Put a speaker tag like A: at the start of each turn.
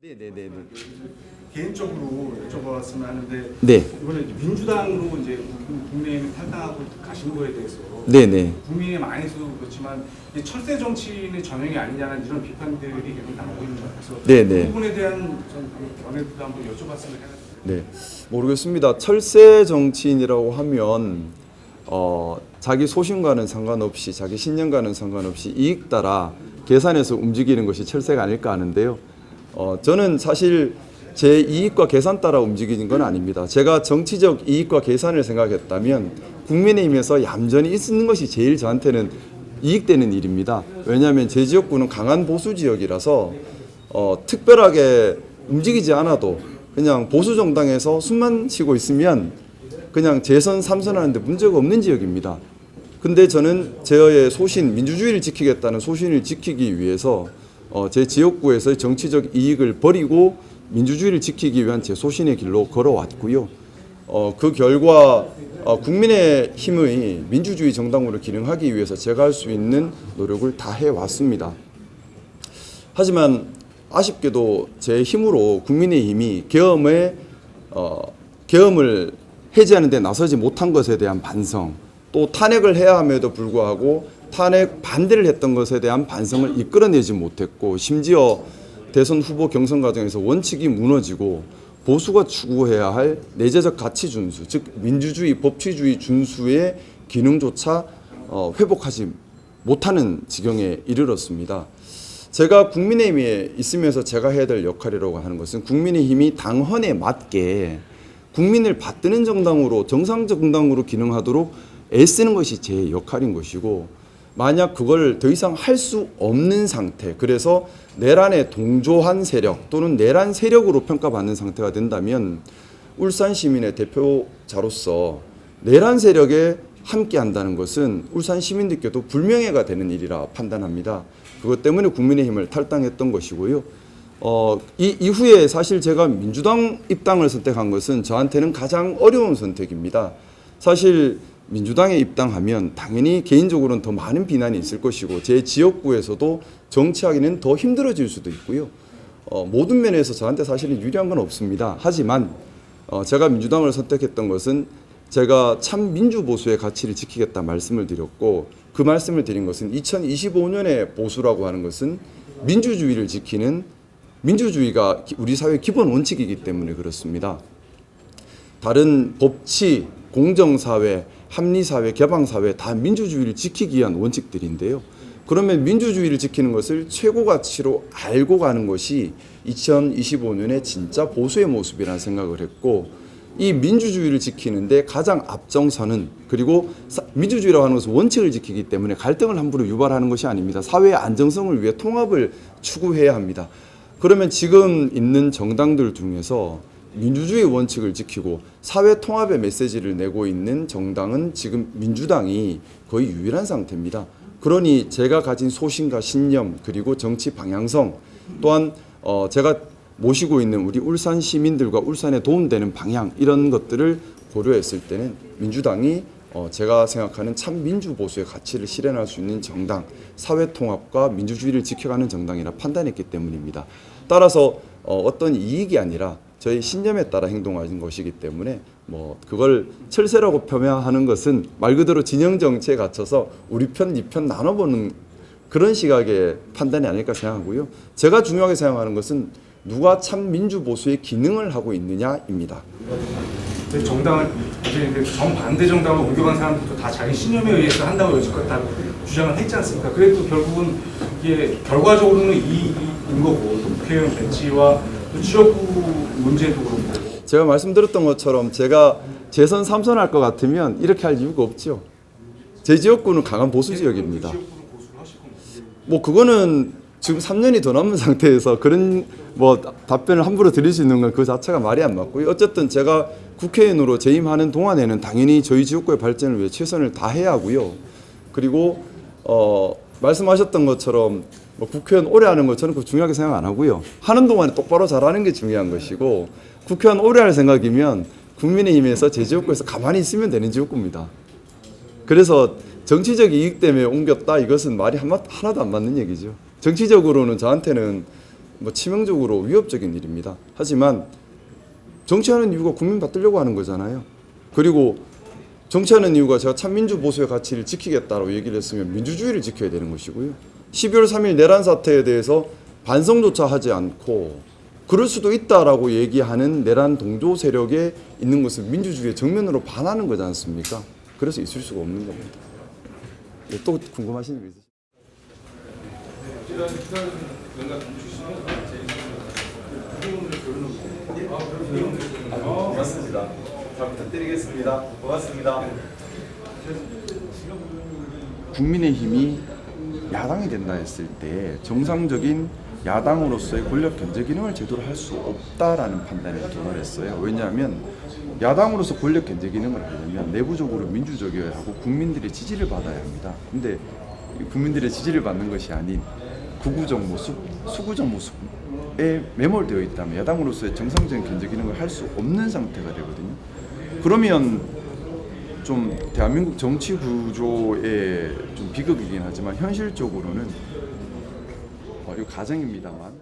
A: 네네네.
B: 개인적으로 여쭤봤으면 하는데
A: 네.
B: 이번에 민주당으로 이제 국민의힘 탈당하고 가신 거에 대해서
A: 네네.
B: 국민의힘 안에서도 그렇지만 이게 철새 정치인의 전형이 아니냐는 이런 비판들이 계속 나오고 있는 것 같아서
A: 네네.
B: 그 부분에 대한 견해도 한번 여쭤봤으면 해가지고.
A: 네. 모르겠습니다. 철새 정치인이라고 하면 자기 소신과는 상관없이 자기 신념과는 상관없이 이익 따라 계산해서 움직이는 것이 철새가 아닐까 하는데요. 저는 사실 제 이익과 계산 따라 움직이는 건 아닙니다. 제가 정치적 이익과 계산을 생각했다면 국민의힘에서 얌전히 있는 것이 제일 저한테는 이익되는 일입니다. 왜냐하면 제 지역구는 강한 보수 지역이라서 특별하게 움직이지 않아도 그냥 보수 정당에서 숨만 쉬고 있으면 그냥 재선 3선하는데 문제가 없는 지역입니다. 근데 저는 저의 소신, 민주주의를 지키겠다는 소신을 지키기 위해서 제 지역구에서의 정치적 이익을 버리고 민주주의를 지키기 위한 제 소신의 길로 걸어왔고요. 그 결과 국민의힘의 민주주의 정당으로 기능하기 위해서 제가 할 수 있는 노력을 다 해왔습니다. 하지만 아쉽게도 제 힘으로 국민의힘이 계엄을 해제하는 데 나서지 못한 것에 대한 반성, 또 탄핵을 해야 함에도 불구하고 탄핵 반대를 했던 것에 대한 반성을 이끌어내지 못했고, 심지어 대선 후보 경선 과정에서 원칙이 무너지고 보수가 추구해야 할 내재적 가치 준수, 즉 민주주의, 법치주의 준수의 기능조차 회복하지 못하는 지경에 이르렀습니다. 제가 국민의힘에 있으면서 제가 해야 될 역할이라고 하는 것은 국민의힘이 당헌에 맞게 국민을 받드는 정당으로, 정상적 정당으로 기능하도록 애쓰는 것이 제 역할인 것이고, 만약 그걸 더 이상 할 수 없는 상태, 그래서 내란에 동조한 세력 또는 내란 세력으로 평가받는 상태가 된다면 울산 시민의 대표자로서 내란 세력에 함께한다는 것은 울산 시민들께도 불명예가 되는 일이라 판단합니다. 그것 때문에 국민의힘을 탈당했던 것이고요. 이 이후에 사실 제가 민주당 입당을 선택한 것은 저한테는 가장 어려운 선택입니다. 사실 민주당에 입당하면 당연히 개인적으로는 더 많은 비난이 있을 것이고 제 지역구에서도 정치하기는 더 힘들어질 수도 있고요. 모든 면에서 저한테 사실은 유리한 건 없습니다. 하지만 제가 민주당을 선택했던 것은 제가 참 민주보수의 가치를 지키겠다 말씀을 드렸고, 그 말씀을 드린 것은 2025년의 보수라고 하는 것은 민주주의를 지키는, 민주주의가 우리 사회의 기본 원칙이기 때문에 그렇습니다. 다른 법치, 공정사회, 합리사회, 개방사회 다 민주주의를 지키기 위한 원칙들인데요. 그러면 민주주의를 지키는 것을 최고 가치로 알고 가는 것이 2025년의 진짜 보수의 모습이라는 생각을 했고, 이 민주주의를 지키는데 가장 앞장서는, 그리고 민주주의라고 하는 것은 원칙을 지키기 때문에 갈등을 함부로 유발하는 것이 아닙니다. 사회의 안정성을 위해 통합을 추구해야 합니다. 그러면 지금 있는 정당들 중에서 민주주의 원칙을 지키고 사회 통합의 메시지를 내고 있는 정당은 지금 민주당이 거의 유일한 상태입니다. 그러니 제가 가진 소신과 신념, 그리고 정치 방향성, 또한 제가 모시고 있는 우리 울산 시민들과 울산에 도움되는 방향, 이런 것들을 고려했을 때는 민주당이 제가 생각하는 참 민주보수의 가치를 실현할 수 있는 정당, 사회통합과 민주주의를 지켜가는 정당이라 판단했기 때문입니다. 따라서 어떤 이익이 아니라 저희 신념에 따라 행동하는 것이기 때문에 그걸 철새라고 폄하하는 것은 말 그대로 진영 정치에 갇혀서 우리 편, 니 편 나눠보는 그런 시각의 판단이 아닐까 생각하고요. 제가 중요하게 생각하는 것은 누가 참 민주보수의 기능을 하고 있느냐입니다.
B: 정당을 이제 정반대 정당을 옮겨간 사람들도 다 자기 신념에 의해서 한다고 여지껏 다 주장을 했지 않습니까? 그래도 결국은 이게 결과적으로는 이익인 거고, 또 국회의원 배치와 또 지역구 문제도 그렇고.
A: 제가 말씀드렸던 것처럼 제가 재선 3선 할 것 같으면 이렇게 할 이유가 없죠. 제 지역구는 강한 보수 지역입니다. 그거는 지금 3년이 더 남은 상태에서 그런 답변을 함부로 드릴 수 있는 건 그 자체가 말이 안 맞고요. 어쨌든 제가 국회의원으로 재임하는 동안에는 당연히 저희 지역구의 발전을 위해 최선을 다해야 하고요. 그리고 말씀하셨던 것처럼 국회의원 오래 하는 거 저는 그거 중요하게 생각 안 하고요. 하는 동안에 똑바로 잘하는 게 중요한 것이고, 국회의원 오래 할 생각이면 국민의힘에서 제 지역구에서 가만히 있으면 되는 지역구입니다. 그래서 정치적 이익 때문에 옮겼다, 이것은 말이 하나도 안 맞는 얘기죠. 정치적으로는 저한테는 뭐 치명적으로 위협적인 일입니다. 하지만 정치하는 이유가 국민 받들려고 하는 거잖아요. 그리고 정치하는 이유가 제가 참민주 보수의 가치를 지키겠다라고 얘기를 했으면 민주주의를 지켜야 되는 것이고요. 12월 3일 내란 사태에 대해서 반성조차 하지 않고 그럴 수도 있다라고 얘기하는 내란 동조 세력에 있는 것은 민주주의의 정면으로 반하는 거지 않습니까? 그래서 있을 수가 없는 겁니다. 네, 또 궁금하신 일 있으세요? 고맙습니다. 잘 부탁드리겠습니다. 고맙습니다. 국민의힘이 야당이 된다 했을 때 정상적인 야당으로서의 권력 견제 기능을 제대로 할 수 없다라는 판단에 도달했어요. 왜냐하면 야당으로서 권력 견제 기능을 하려면 내부적으로 민주적이어야 하고 국민들의 지지를 받아야 합니다. 근데 국민들의 지지를 받는 것이 아닌 구구적 모습, 수구적 모습에 매몰되어 있다면 야당으로서의 정상적인 견제 기능을 할 수 없는 상태가 되거든요. 그러면 좀 대한민국 정치 구조의 좀 비극이긴 하지만 현실적으로는 이거 가정입니다만